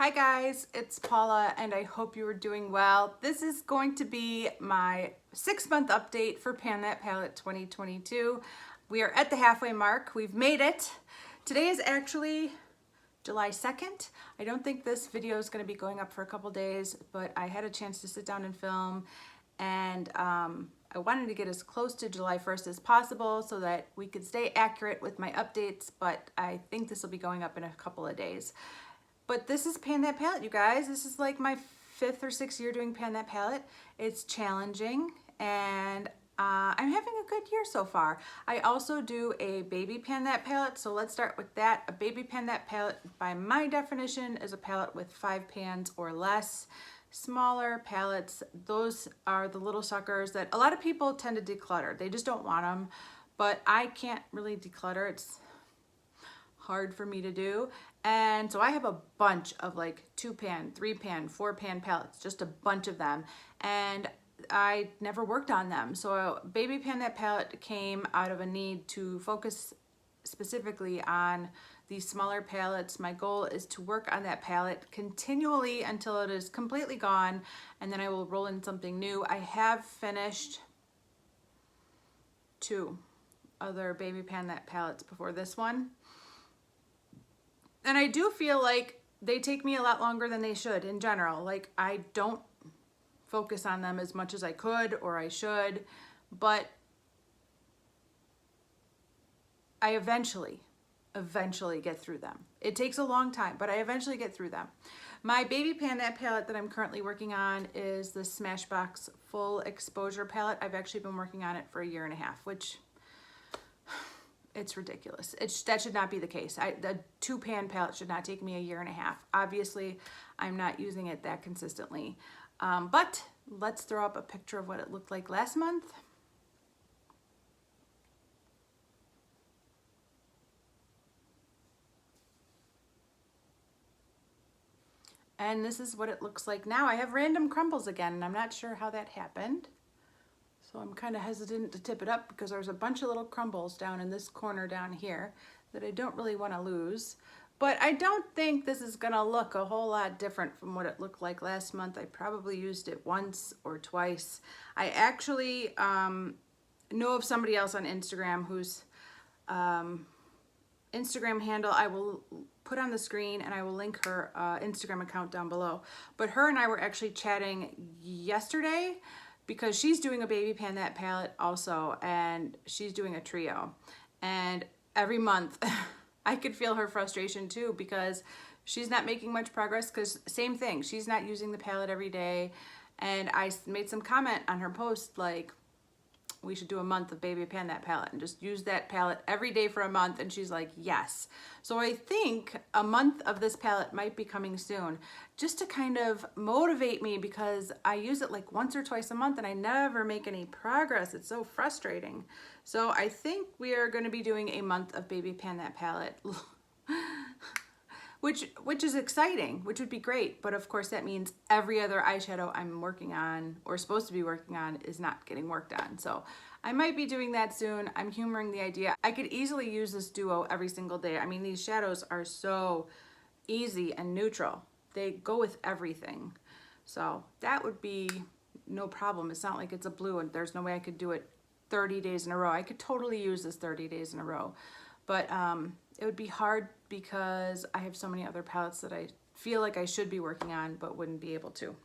Hi guys, it's Paula and I hope you are doing well. This is going to be my 6-month update for Pan That Palette 2022. We are at the halfway mark. We've made it. Today is actually July 2nd. I don't think this video is going to be going up for a couple days, but I had a chance to sit down and film, and I wanted to get as close to July 1st as possible so that we could stay accurate with my updates, but I think this will be going up in a couple of days. But this is Pan That Palette, you guys. This is like my 5th or 6th year doing Pan That Palette. It's challenging, and I'm having a good year so far. I also do a baby Pan That Palette, so let's start with that. A baby Pan That Palette, by my definition, is a palette with 5 pans or less. Smaller palettes, those are the little suckers that a lot of people tend to declutter. They just don't want them, but I can't really declutter. It's hard for me to do. And so I have a bunch of like 2-pan, 3-pan, 4-pan palettes, just a bunch of them. And I never worked on them. So Baby Pan That Palette came out of a need to focus specifically on these smaller palettes. My goal is to work on that palette continually until it is completely gone, and then I will roll in something new. I have finished 2 other Baby Pan That palettes before this one. And I do feel like they take me a lot longer than they should in general. Like, I don't focus on them as much as I could or I should, but I eventually get through them. It takes a long time, but I eventually get through them. My Baby Pan That palette that I'm currently working on is the Smashbox Full Exposure palette. I've actually been working on it for 1.5 years, which it's ridiculous. That should not be the case. The 2-pan palette should not take me 1.5 years. Obviously, I'm not using it that consistently. But let's throw up a picture of what it looked like last month. And this is what it looks like now. I have random crumbles again, and I'm not sure how that happened. So I'm kind of hesitant to tip it up because there's a bunch of little crumbles down in this corner down here that I don't really want to lose. But I don't think this is going to look a whole lot different from what it looked like last month. I probably used it once or twice. I actually know of somebody else on Instagram whose Instagram handle I will put on the screen, and I will link her Instagram account down below. But her and I were actually chatting yesterday, because she's doing a Baby Pan That palette also, and she's doing a trio. And every month I could feel her frustration too, because she's not making much progress, because same thing, she's not using the palette every day. And I made some comment on her post like, we should do a month of Baby Pan That palette and just use that palette every day for a month. And she's like, yes. So I think a month of this palette might be coming soon, just to kind of motivate me, because I use it like once or twice a month and I never make any progress. It's so frustrating. So I think we are going to be doing a month of Baby Pan That palette. Which is exciting, which would be great. But of course that means every other eyeshadow I'm working on or supposed to be working on is not getting worked on. So I might be doing that soon. I'm humoring the idea. I could easily use this duo every single day. I mean, these shadows are so easy and neutral. They go with everything. So that would be no problem. It's not like it's a blue and there's no way I could do it 30 days in a row. I could totally use this 30 days in a row. But it would be hard because I have so many other palettes that I feel like I should be working on but wouldn't be able to.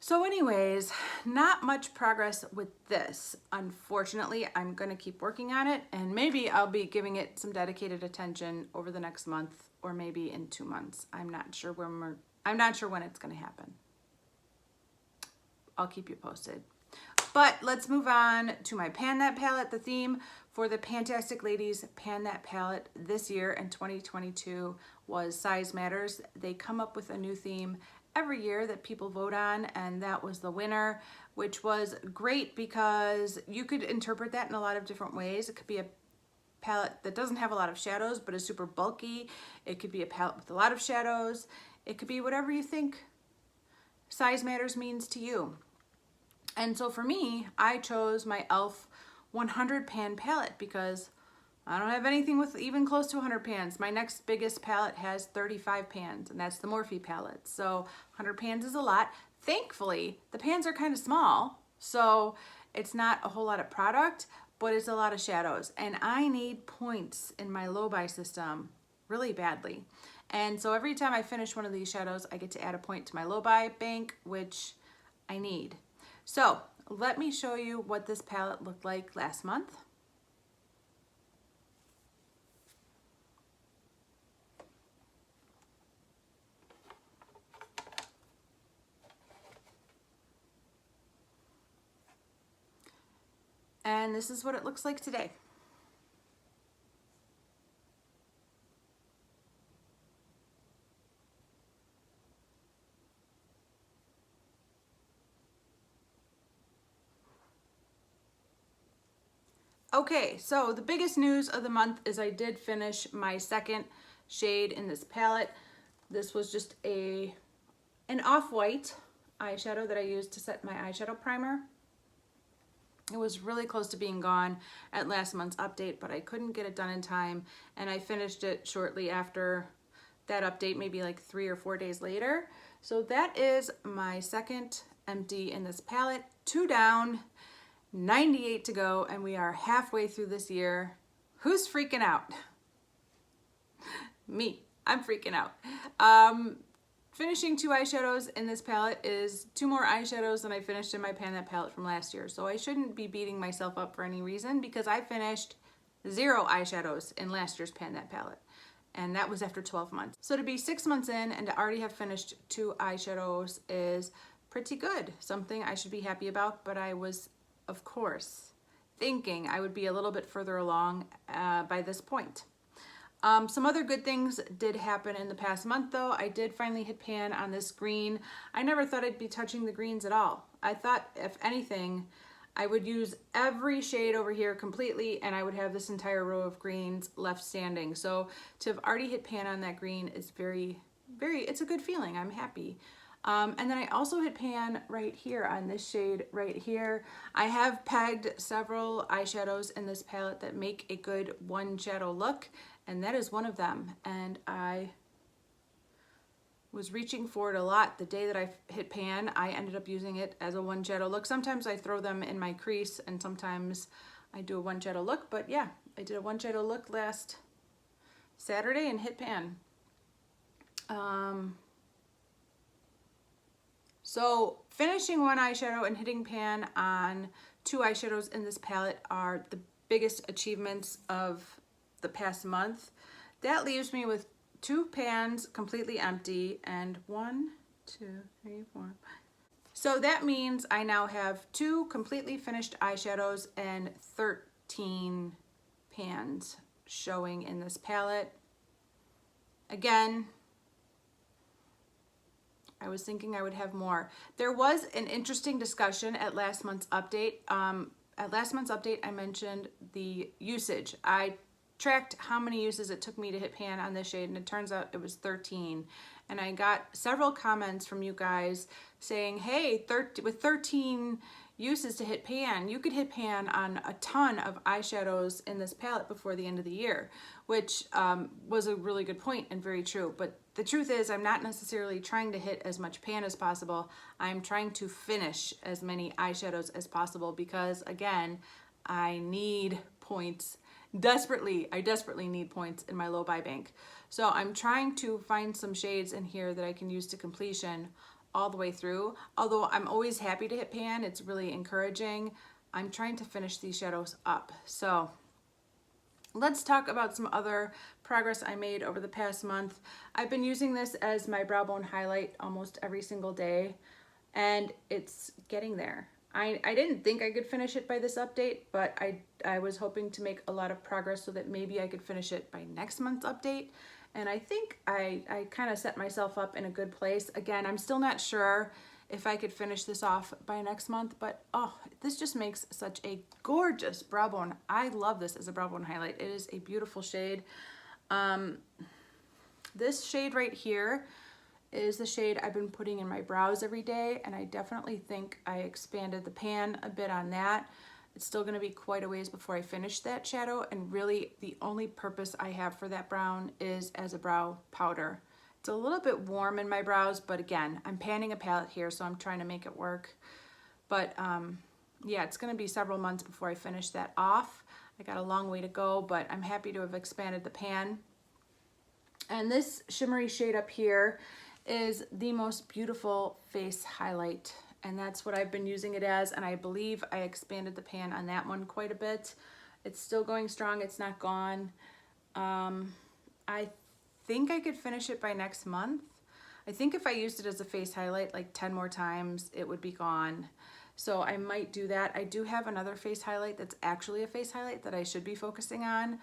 So anyways, not much progress with this. Unfortunately, I'm going to keep working on it, and maybe I'll be giving it some dedicated attention over the next month, or maybe in 2 months. I'm not sure when it's going to happen. I'll keep you posted. But let's move on to my Pan That palette. The theme for the Fantastic Ladies Pan That palette this year in 2022 was Size Matters. They come up with a new theme every year that people vote on, and that was the winner, which was great because you could interpret that in a lot of different ways. It could be a palette that doesn't have a lot of shadows but is super bulky. It could be a palette with a lot of shadows. It could be whatever you think Size Matters means to you. And so for me, I chose my e.l.f. 100 pan palette because I don't have anything with even close to 100 pans. My next biggest palette has 35 pans, and that's the Morphe palette. So 100 pans is a lot. Thankfully, the pans are kind of small, so it's not a whole lot of product, but it's a lot of shadows. And I need points in my low buy system really badly. And so every time I finish one of these shadows, I get to add a point to my low buy bank, which I need. So let me show you what this palette looked like last month. And this is what it looks like today. Okay, so the biggest news of the month is I did finish my second shade in this palette. This was just an off-white eyeshadow that I used to set my eyeshadow primer. It was really close to being gone at last month's update, but I couldn't get it done in time, and I finished it shortly after that update, maybe like 3 or 4 days later. So that is my second empty in this palette. 2 down, 98 to go, and we are halfway through this year. Who's freaking out? Me. I'm freaking out. Finishing 2 eyeshadows in this palette is 2 more eyeshadows than I finished in my Pan That palette from last year. So I shouldn't be beating myself up for any reason, because I finished 0 eyeshadows in last year's Pan That palette. And that was after 12 months. So to be 6 months in and to already have finished 2 eyeshadows is pretty good. Something I should be happy about, but I was, of course, thinking I would be a little bit further along by this point. Some other good things did happen in the past month though. I did finally hit pan on this green. I never thought I'd be touching the greens at all. I thought, if anything, I would use every shade over here completely and I would have this entire row of greens left standing. So to have already hit pan on that green is it's a good feeling. I'm happy. And then I also hit pan right here on this shade right here. I have pegged several eyeshadows in this palette that make a good one shadow look, and that is one of them. And I was reaching for it a lot. The day that I hit pan, I ended up using it as a one shadow look. Sometimes I throw them in my crease and sometimes I do a one shadow look, but yeah, I did a one shadow look last Saturday and hit pan. So finishing 1 eyeshadow and hitting pan on 2 eyeshadows in this palette are the biggest achievements of the past month. That leaves me with 2 pans completely empty and 1, 2, 3, 4, 5. So that means I now have 2 completely finished eyeshadows and 13 pans showing in this palette. Again, I was thinking I would have more. There was an interesting discussion at last month's update. At last month's update, I mentioned the usage. I tracked how many uses it took me to hit pan on this shade, and it turns out it was 13. And I got several comments from you guys saying, hey, with 13 uses to hit pan, you could hit pan on a ton of eyeshadows in this palette before the end of the year, which was a really good point and very true. But the truth is, I'm not necessarily trying to hit as much pan as possible. I'm trying to finish as many eyeshadows as possible because, again, I need points desperately. I desperately need points in my low buy bank. So I'm trying to find some shades in here that I can use to completion all the way through. Although I'm always happy to hit pan, it's really encouraging. I'm trying to finish these shadows up. So let's talk about some other progress I made over the past month. I've been using this as my brow bone highlight almost every single day, and it's getting there. I didn't think I could finish it by this update, but I was hoping to make a lot of progress so that maybe I could finish it by next month's update. And I think I kind of set myself up in a good place. Again, I'm still not sure if I could finish this off by next month, but oh, this just makes such a gorgeous brow bone. I love this as a brow bone highlight. It is a beautiful shade. This shade right here is the shade I've been putting in my brows every day, and I definitely think I expanded the pan a bit on that. it's still going to be quite a ways before I finish that shadow, and really the only purpose I have for that brown is as a brow powder. It's a little bit warm in my brows, but again, I'm panning a palette here, so I'm trying to make it work. But yeah, it's going to be several months before I finish that off. I got a long way to go, but I'm happy to have expanded the pan. And this shimmery shade up here is the most beautiful face highlight, and that's what I've been using it as, and I believe I expanded the pan on that one quite a bit. It's still going strong, it's not gone. I think I could finish it by next month. I think if I used it as a face highlight like 10 more times, it would be gone. So I might do that. I do have another face highlight that's actually a face highlight that I should be focusing on,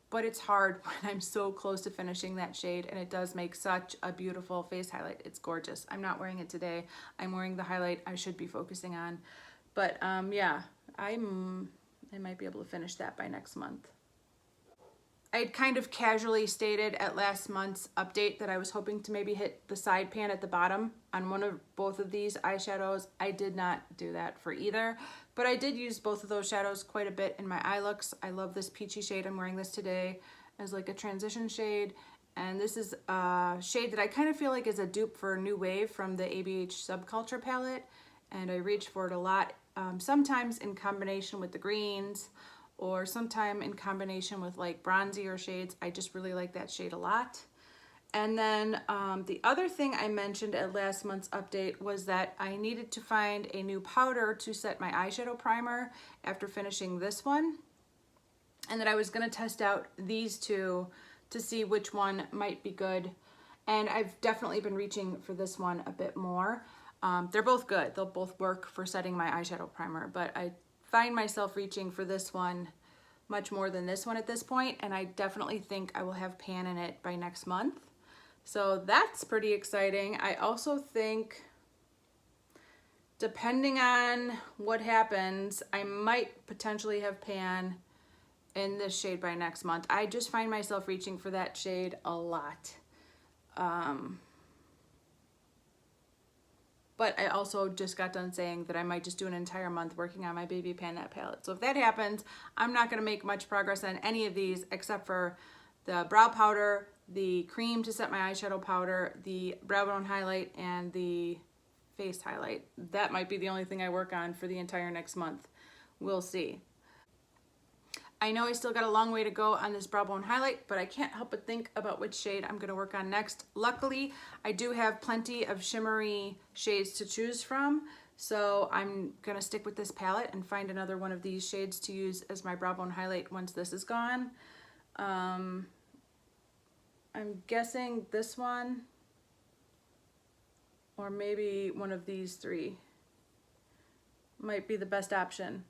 but it's hard when I'm so close to finishing that shade, and it does make such a beautiful face highlight. It's gorgeous. I'm not wearing it today. I'm wearing the highlight I should be focusing on. But yeah, I might be able to finish that by next month. I'd kind of casually stated at last month's update that I was hoping to maybe hit the side pan at the bottom on one of both of these eyeshadows. I did not do that for either, but I did use both of those shadows quite a bit in my eye looks. I love this peachy shade. I'm wearing this today as like a transition shade, and this is a shade that I kind of feel like is a dupe for New Wave from the ABH Subculture palette, and I reach for it a lot, sometimes in combination with the greens, or sometime in combination with like bronzier shades. I just really like that shade a lot. And then the other thing I mentioned at last month's update was that I needed to find a new powder to set my eyeshadow primer after finishing this one, and that I was gonna test out these two to see which one might be good. And I've definitely been reaching for this one a bit more. They're both good. They'll both work for setting my eyeshadow primer, but I find myself reaching for this one much more than this one at this point, and I definitely think I will have pan in it by next month. So that's pretty exciting. I also think, depending on what happens, I might potentially have pan in this shade by next month. I just find myself reaching for that shade a lot. But I also just got done saying that I might just do an entire month working on my baby pan that palette. So if that happens, I'm not gonna make much progress on any of these except for the brow powder, the cream to set my eyeshadow powder, the brow bone highlight, and the face highlight. That might be the only thing I work on for the entire next month. We'll see. I know I still got a long way to go on this brow bone highlight, but I can't help but think about which shade I'm gonna work on next. Luckily, I do have plenty of shimmery shades to choose from, so I'm gonna stick with this palette and find another one of these shades to use as my brow bone highlight once this is gone. I'm guessing this one, or maybe one of these three might be the best option.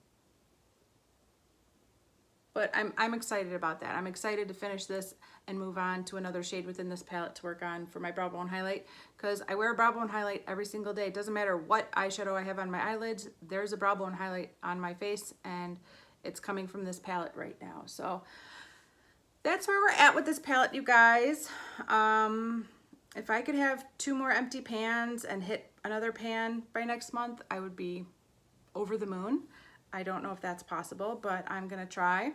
But I'm excited about that. I'm excited to finish this and move on to another shade within this palette to work on for my brow bone highlight, because I wear a brow bone highlight every single day. It doesn't matter what eyeshadow I have on my eyelids, there's a brow bone highlight on my face, and it's coming from this palette right now. So that's where we're at with this palette, you guys. If I could have 2 more empty pans and hit another pan by next month, I would be over the moon. I don't know if that's possible, but I'm gonna try.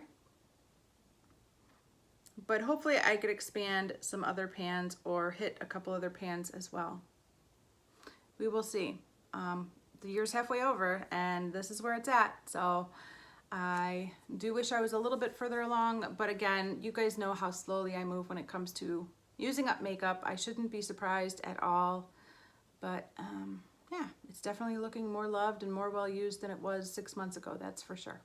But hopefully I could expand some other pans or hit a couple other pans as well. We will see. The year's halfway over and this is where it's at. So I do wish I was a little bit further along, but again, you guys know how slowly I move when it comes to using up makeup. I shouldn't be surprised at all, but yeah, it's definitely looking more loved and more well used than it was 6 months ago, that's for sure.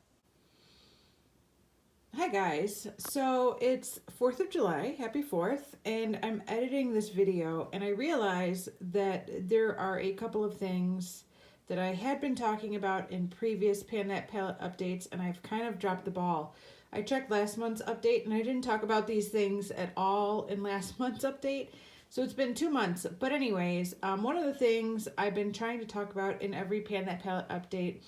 Hi guys, so it's 4th of July, happy 4th, and I'm editing this video and I realize that there are a couple of things that I had been talking about in previous Pan That Palette updates, and I've kind of dropped the ball. I checked last month's update and I didn't talk about these things at all in last month's update, so it's been 2 months. But anyways, one of the things I've been trying to talk about in every Pan That Palette update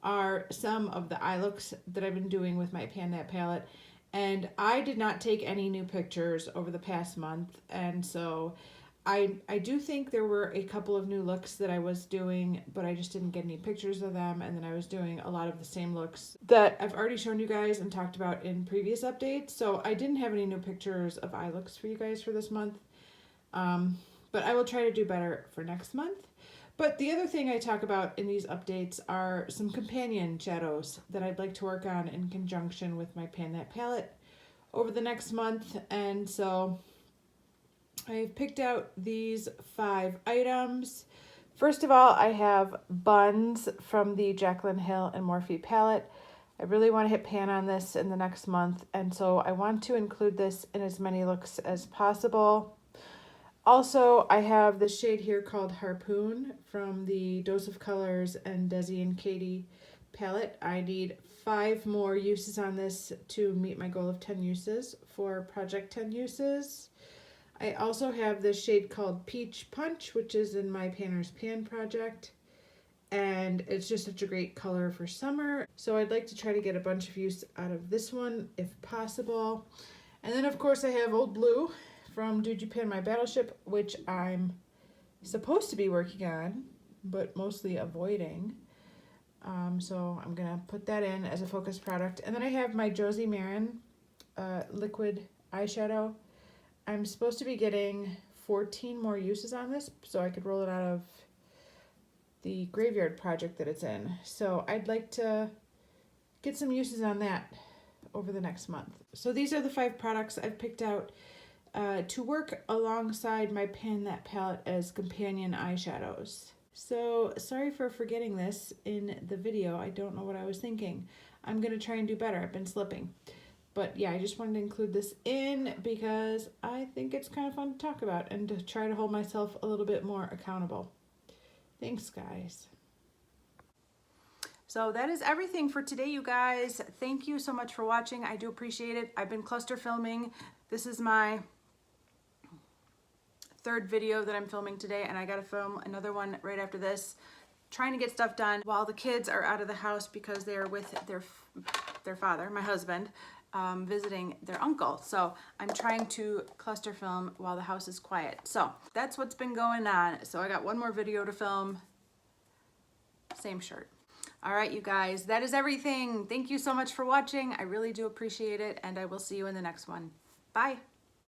are some of the eye looks that I've been doing with my Pan That palette, and I did not take any new pictures over the past month, and so I do think there were a couple of new looks that I was doing, but I just didn't get any pictures of them. And then I was doing a lot of the same looks that I've already shown you guys and talked about in previous updates. So I didn't have any new pictures of eye looks for you guys for this month. But I will try to do better for next month. But the other thing I talk about in these updates are some companion shadows that I'd like to work on in conjunction with my Pan That palette over the next month. And so I've picked out these 5 items. First of all, I have Buns from the Jaclyn Hill and Morphe palette. I really want to hit pan on this in the next month, and so I want to include this in as many looks as possible. Also, I have the shade here called Harpoon from the Dose of Colors and Desi and Katie palette. I need 5 more uses on this to meet my goal of 10 uses for Project 10 Uses. I also have this shade called Peach Punch, which is in my Panner's Pan project. And it's just such a great color for summer. So I'd like to try to get a bunch of use out of this one if possible. And then of course I have Old Blue from Did You Pan My Battleship, which I'm supposed to be working on, but mostly avoiding. So I'm gonna put that in as a focus product. And then I have my Josie Maran liquid eyeshadow. I'm supposed to be getting 14 more uses on this, so I could roll it out of the graveyard project that it's in. So I'd like to get some uses on that over the next month. So these are the 5 products I've picked out to work alongside my Pan That palette as companion eyeshadows. So sorry for forgetting this in the video. I don't know what I was thinking. I'm gonna try and do better. I've been slipping. But yeah, I just wanted to include this in because I think it's kind of fun to talk about and to try to hold myself a little bit more accountable. Thanks, guys. So that is everything for today, you guys. Thank you so much for watching. I do appreciate it. I've been cluster filming. This is my 3rd video that I'm filming today, and I gotta film another one right after this. Trying to get stuff done while the kids are out of the house because they are with their father, my husband, visiting their uncle. So I'm trying to cluster film while the house is quiet. So that's what's been going on. So I got one more video to film. Same shirt. All right, you guys, that is everything. Thank you so much for watching. I really do appreciate it, and I will see you in the next one. Bye.